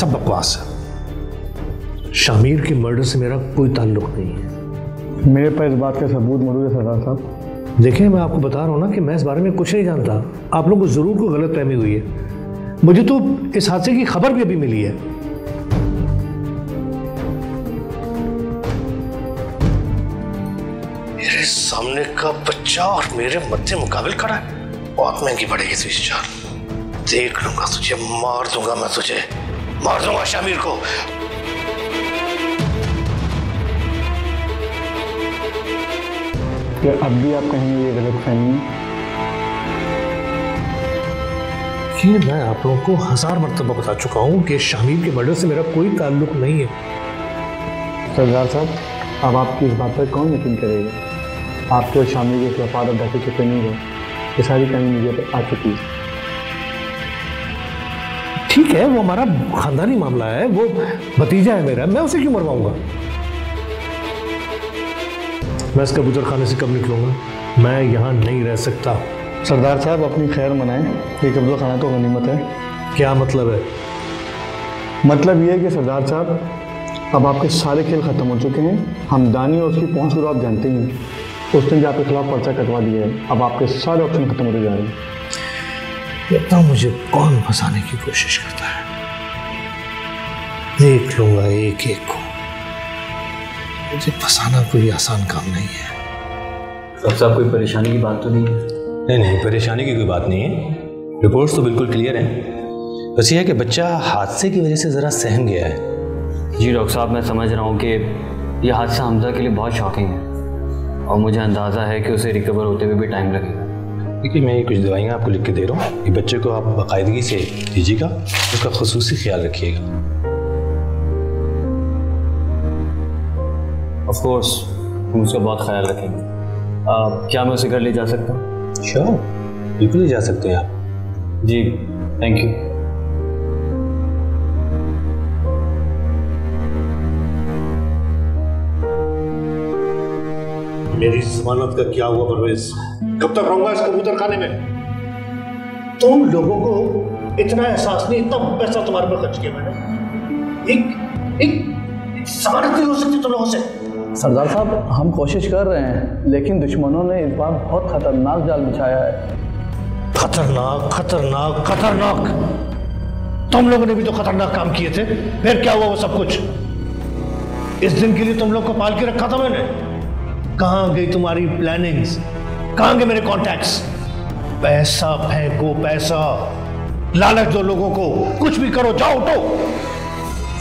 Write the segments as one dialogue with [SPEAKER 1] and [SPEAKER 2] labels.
[SPEAKER 1] सब बकवास है। शामिर के मर्डर से मेरा कोई ताल्लुक नहीं है।
[SPEAKER 2] मेरे पास इस बात का सबूत मौजूद है सरदार साहब।
[SPEAKER 1] देखिए, मैं आपको बता रहा हूँ ना कि मैं इस बारे में कुछ नहीं जानता। आप लोगों को जरूर कोई गलतफहमी हुई है। मुझे तो इस हादसे की खबर भी अभी मिली है। मेरे सामने का बच्चा और मेरे मध्य मुकाबिल खड़ा है। बहुत महंगी पड़ेगी तुझे जान। देख लूंगा तुझे, मार दूंगा मैं तुझे, मार दूंगा शामिर को।
[SPEAKER 2] क्या अब भी आप कहेंगे ये गलतफहमी?
[SPEAKER 1] ये मैं आप लोगों को 1000 मरतबा बता चुका हूं कि शामिर के मर्डर से मेरा कोई ताल्लुक नहीं है।
[SPEAKER 2] सरदार साहब, अब आपकी इस बात पर कौन यकीन करेगा? आपके और शामिर के खिलाफ आदत ढके चुके नहीं है। ये सारी कहानी मीडिया पर आ चुकी है।
[SPEAKER 1] ठीक है, वो हमारा खानदानी मामला है, वो भतीजा है मेरा, मैं उसे क्यों मरवाऊंगा? मैं इस कबूतर खाने से कब निकलूंगा? मैं यहाँ नहीं रह सकता।
[SPEAKER 2] सरदार साहब, अपनी खैर मनाएं। ये कबूतर खाना तो गनीमत है।
[SPEAKER 1] क्या मतलब है?
[SPEAKER 2] मतलब ये है कि सरदार साहब, अब आपके सारे खेल खत्म हो चुके हैं। हमदानी और उसकी पहुंच को आप जानते ही हैं। उसने भी आपके खिलाफ पर्चा कटवा दिया है। अब आपके सारे ऑप्शन खत्म होते जा रहे हैं।
[SPEAKER 1] इतना मुझे कौन फंसाने की कोशिश करता है? देख लूंगा एक एक को। मुझे फंसाना कोई आसान काम नहीं है।
[SPEAKER 3] डॉक्टर साहब, कोई परेशानी की बात तो नहीं है?
[SPEAKER 4] नहीं, परेशानी की कोई बात नहीं है। रिपोर्ट्स तो बिल्कुल क्लियर हैं। बस ये है कि बच्चा हादसे की वजह से ज़रा सहम गया है।
[SPEAKER 3] जी डॉक्टर साहब, मैं समझ रहा हूँ कि यह हादसा हमजा के लिए बहुत शॉकिंग है और मुझे अंदाज़ा है कि उसे रिकवर होते हुए भी टाइम लगेगा।
[SPEAKER 4] देखिए, मैं ये कुछ दवाइयाँ आपको लिख के दे रहा हूँ। ये बच्चे को आप बाकायदगी से दीजिएगा, उसका खुसूसी ख्याल रखिएगा।
[SPEAKER 3] ऑफ कोर्स, हम उसका बहुत ख्याल रखेंगे। क्या मैं उसे घर ले जा सकता हूँ?
[SPEAKER 4] श्योर, बिल्कुल ले जा सकते हैं आप।
[SPEAKER 3] जी, थैंक यू।
[SPEAKER 1] मेरी जमानत का क्या हुआ परवेज? कब तक रहूंगा इस कबूतर खाने में? तुम लोगों को इतना एहसास नहीं, इतना पैसा तुम्हारे पर खर्च किया मैंने। एक जमानत नहीं हो सकती तुम लोगों से।
[SPEAKER 2] सरदार साहब, हम कोशिश कर रहे हैं, लेकिन दुश्मनों ने इस बार बहुत खतरनाक जाल बिछाया है।
[SPEAKER 1] खतरनाक, खतरनाक, खतरनाक? तुम लोगों ने भी तो खतरनाक काम किए थे। फिर क्या हुआ वो सब कुछ? इस दिन के लिए तुम लोग को पाल के रखा था मैंने। कहां गई तुम्हारी प्लानिंग्स? कहां गए मेरे कॉन्टैक्ट्स? पैसा फेंको, पैसा। लालच दो लोगों को, कुछ भी करो, जाओ उठो।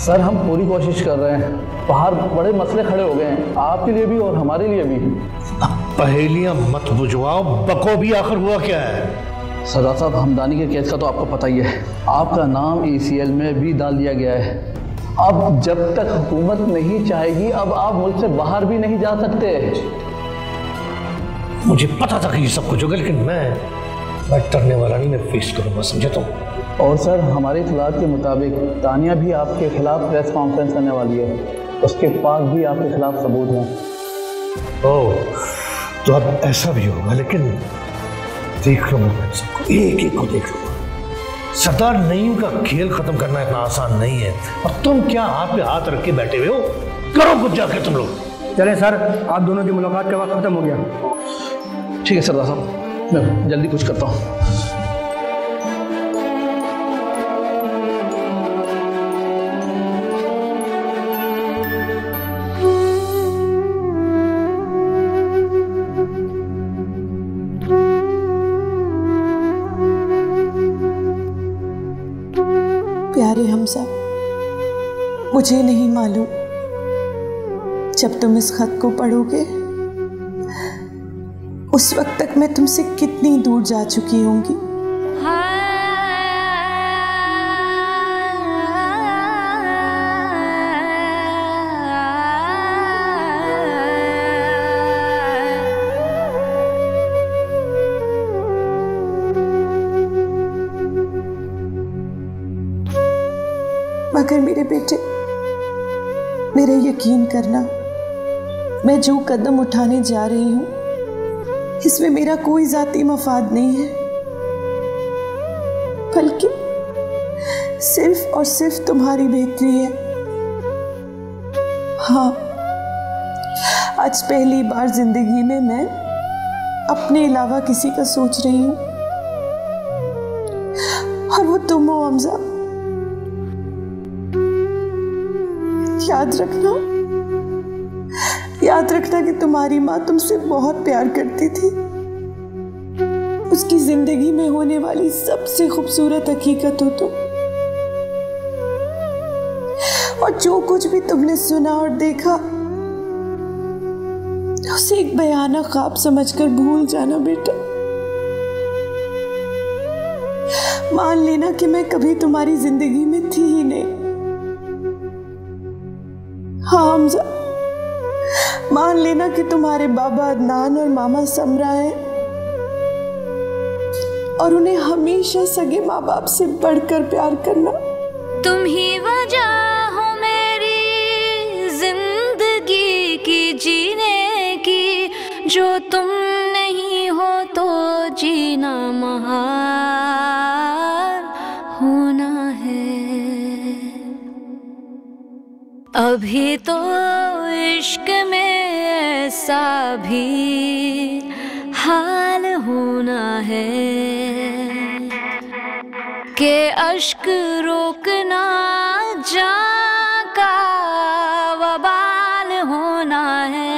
[SPEAKER 2] सर, हम पूरी कोशिश कर रहे हैं। बाहर बड़े मसले खड़े हो गए हैं, आपके लिए भी और हमारे लिए भी।
[SPEAKER 1] पहेलियां मत बुझवाओ, बको भी। आखिर हुआ क्या है?
[SPEAKER 2] सरदार साहब, हमदानी के केस का तो आपको पता ही है। आपका नाम ECL में भी डाल दिया गया है। अब जब तक हुकूमत नहीं चाहेगी, अब आप मुल्क से बाहर भी नहीं जा सकते।
[SPEAKER 1] मुझे पता था कि ये सब कुछ होगा, लेकिन मैं डरने वाला नहीं। मैं फेस करूंगा, समझे तुम?
[SPEAKER 2] और सर, हमारी इत्तलात के मुताबिक तानिया भी आपके खिलाफ प्रेस कॉन्फ्रेंस करने वाली है। उसके पास भी आपके खिलाफ सबूत हैं।
[SPEAKER 1] ओह, तो अब ऐसा भी होगा। लेकिन देख लूंगा मैं सबको, एक एक को देख लूंगा। सरदार नईम का खेल खत्म करना इतना आसान नहीं है। और तुम क्या हाथ पे हाथ रख के बैठे हुए हो? करो कुछ जाके तुम लोग।
[SPEAKER 2] चलें सर, आप दोनों की मुलाकात का वक्त खत्म हो गया। ठीक है सरदार साहब, मैं जल्दी कुछ करता हूँ।
[SPEAKER 5] प्यारे हमजा, मुझे नहीं मालूम जब तुम इस खत को पढ़ोगे उस वक्त तक मैं तुमसे कितनी दूर जा चुकी होंगी। मगर मेरे बेटे, मेरा यकीन करना, मैं जो कदम उठाने जा रही हूँ इसमें मेरा कोई जाती मफाद नहीं है, बल्कि सिर्फ और सिर्फ तुम्हारी बेहतरी है। हाँ, आज पहली बार जिंदगी में मैं अपने अलावा किसी का सोच रही हूँ, और वो तुम हो हमजा। याद रखना कि तुम्हारी माँ तुमसे बहुत प्यार करती थी। उसकी जिंदगी में होने वाली सबसे खूबसूरत हकीकत हो तुम। और जो कुछ भी तुमने सुना और देखा उसे एक बयाना ख्वाब समझकर भूल जाना बेटा। मान लेना कि मैं कभी तुम्हारी जिंदगी में थी ही नहीं। हाँ हमजा, मान लेना कि तुम्हारे बाबा अदनान और मामा समरा हैं, और उन्हें हमेशा सगे माँ बाप से बढ़कर प्यार करना।
[SPEAKER 6] तुम ही वजह हो मेरी जिंदगी की जीने की, जो तुम नहीं हो तो जीना महार होना है। अभी तो इश्क में ऐसा भी हाल होना है कि अश्क रोकना जान का वबाल होना है।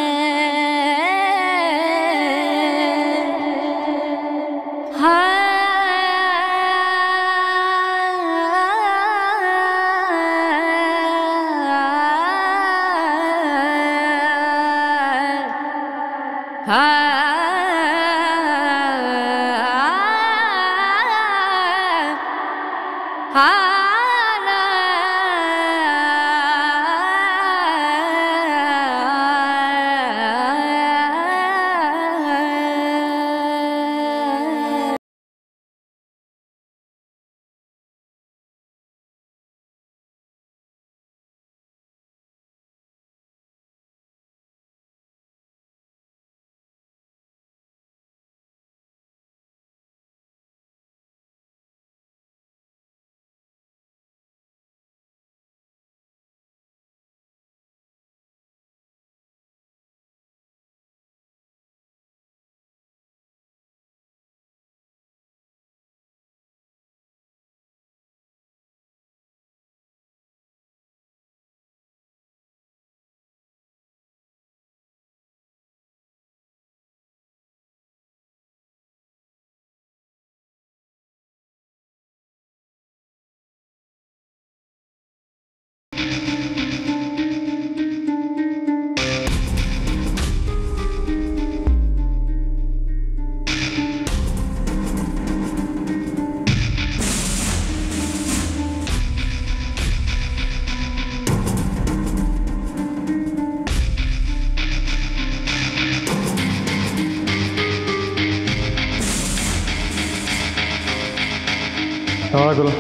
[SPEAKER 2] चलो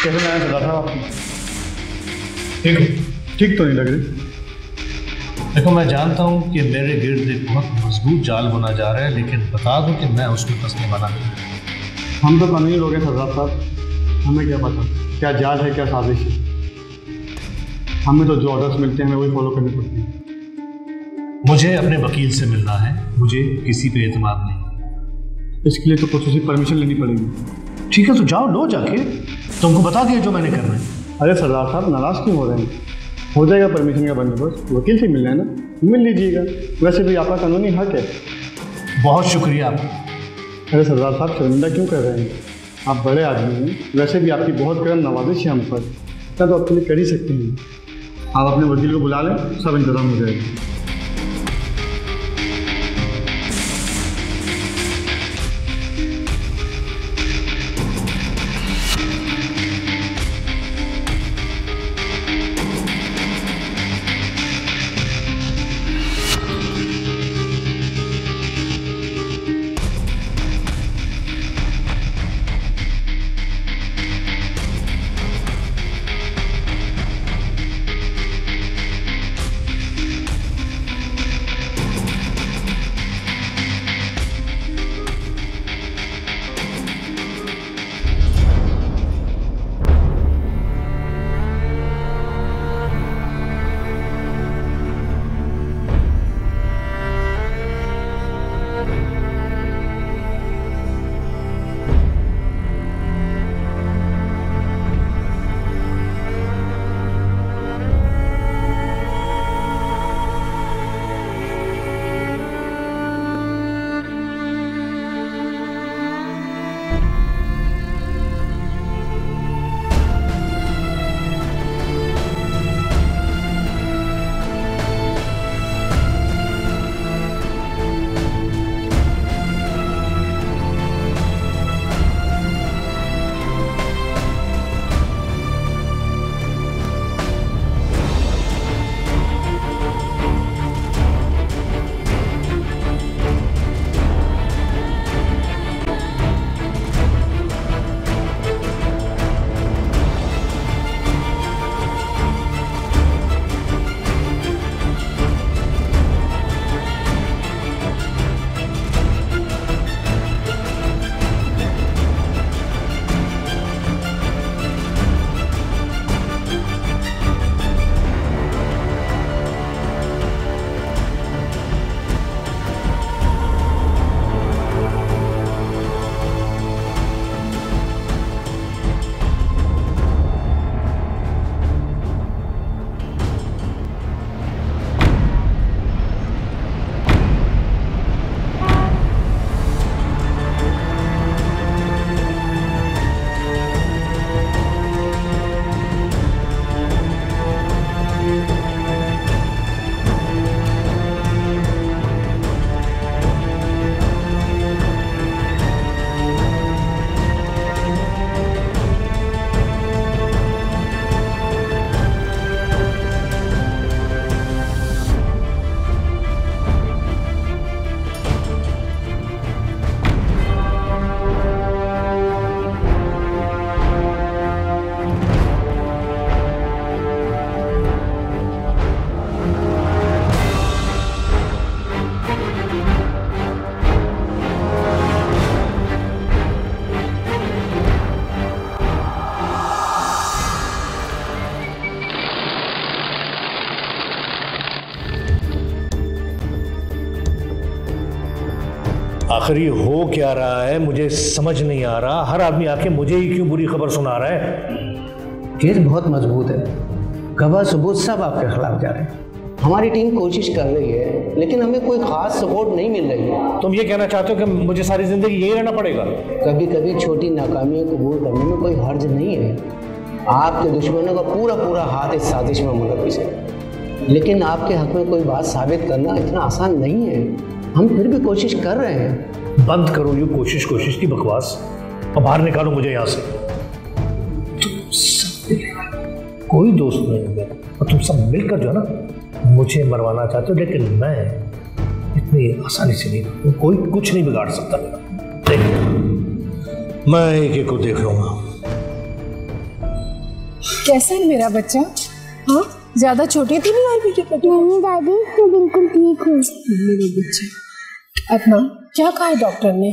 [SPEAKER 2] कैसे मैं चला था आपको? ठीक तो नहीं लग रही।
[SPEAKER 1] देखो, मैं जानता हूँ कि मेरे गिर्द एक बहुत मजबूत जाल बुना जा रहा है, लेकिन बता दो कि मैं उसमें फंसने वाला नहीं।
[SPEAKER 2] हम तो कानूनी लोग हैं सरदार साहब, हमें क्या पता क्या जाल है क्या साजिश है। हमें तो जो ऑर्डर्स मिलते हैं हमें वही फॉलो करने पड़ते हैं।
[SPEAKER 1] मुझे अपने वकील से मिलना है, मुझे किसी पे एतमाद नहीं।
[SPEAKER 2] इसके लिए तो कुछ उसी परमिशन लेनी पड़ेगी।
[SPEAKER 1] ठीक है, तो जाओ लो जाके, तुमको बता दिया जो मैंने करना है।
[SPEAKER 2] अरे सरदार साहब नाराज़ क्यों हो रहे हैं? हो जाएगा परमिशन का बंदोबस्त, वकील से मिलना है ना, मिल लीजिएगा। वैसे भी आपका कानूनी हक है।
[SPEAKER 1] बहुत शुक्रिया आपका।
[SPEAKER 2] अरे सरदार साहब शर्मिंदा क्यों कर रहे हैं? आप बड़े आदमी हैं, वैसे भी आपकी बहुत करम नवाजिश है हम पर, इतना तो आपके लिए कर ही सकते हैं। आप अपने वकील को बुला लें, सब इंतजाम हो जाएगा।
[SPEAKER 1] आखिरी हो क्या रहा है मुझे समझ नहीं आ रहा। हर आदमी आके मुझे ही क्यों बुरी खबर सुना रहा है?
[SPEAKER 7] केस बहुत मजबूत है, गवाह सबूत सब आपके खिलाफ जा रहे हैं। हमारी टीम कोशिश कर रही है लेकिन हमें कोई खास सपोर्ट नहीं मिल रही है।
[SPEAKER 1] तुम ये कहना चाहते हो कि मुझे सारी जिंदगी यही रहना पड़ेगा?
[SPEAKER 7] कभी कभी छोटी नाकामियां कबूल करने में कोई हर्ज नहीं है। आपके दुश्मनों का पूरा पूरा हाथ इस साजिश में मुलविस है, लेकिन आपके हक में कोई बात साबित करना इतना आसान नहीं है। हम फिर भी कोशिश कर रहे हैं।
[SPEAKER 1] बंद करो ये कोशिश की बकवास और बाहर निकालो मुझे यहाँ से। तुम सब कोई दोस्त नहीं है और तुम सब मिलकर जो है ना मुझे मरवाना चाहते हो, लेकिन मैं इतनी आसानी से नहीं, कोई कुछ नहीं बिगाड़ सकता। देख मैं एक को देख लूंगा।
[SPEAKER 8] कैसा है मेरा बच्चा? हाँ, ज्यादा छोटी तो नहीं आई बेटे?
[SPEAKER 9] नहीं दादी, मैं बिल्कुल ठीक हूँ।
[SPEAKER 8] मेरे बच्चे अपना क्या कहा है डॉक्टर ने?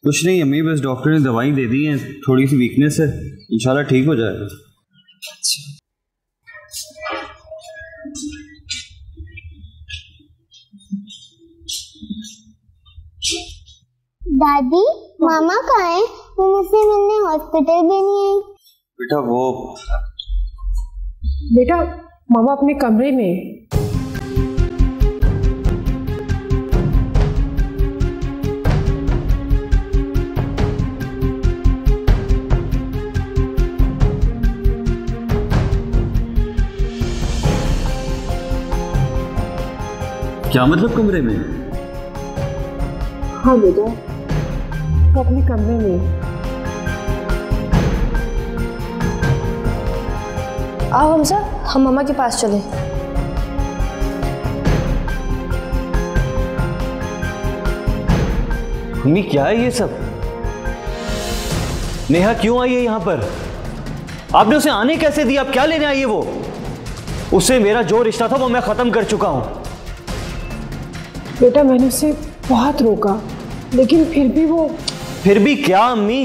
[SPEAKER 3] कुछ नहीं अम्मी, बस डॉक्टर ने दवाई दे दी है, थोड़ी सी वीकनेस है, इंशाल्लाह ठीक हो जाएगा।
[SPEAKER 9] दादी मामा कहाँ है? वो मुझसे मिलने हॉस्पिटल भी नहीं आई।
[SPEAKER 8] बेटा मामा अपने कमरे में।
[SPEAKER 3] क्या मतलब कमरे में?
[SPEAKER 8] हाँ बेटा, तो अपने कमरे में।
[SPEAKER 10] आओ हमजा, हम मामा के पास चले।
[SPEAKER 3] मम्मी क्या है ये सब? नेहा क्यों आई है यहाँ पर? आपने उसे आने कैसे दिया? आप क्या लेने आई है वो? उससे मेरा जो रिश्ता था वो मैं खत्म कर चुका हूं।
[SPEAKER 8] बेटा मैंने उसे बहुत रोका, लेकिन फिर भी वो।
[SPEAKER 3] फिर भी क्या अम्मी?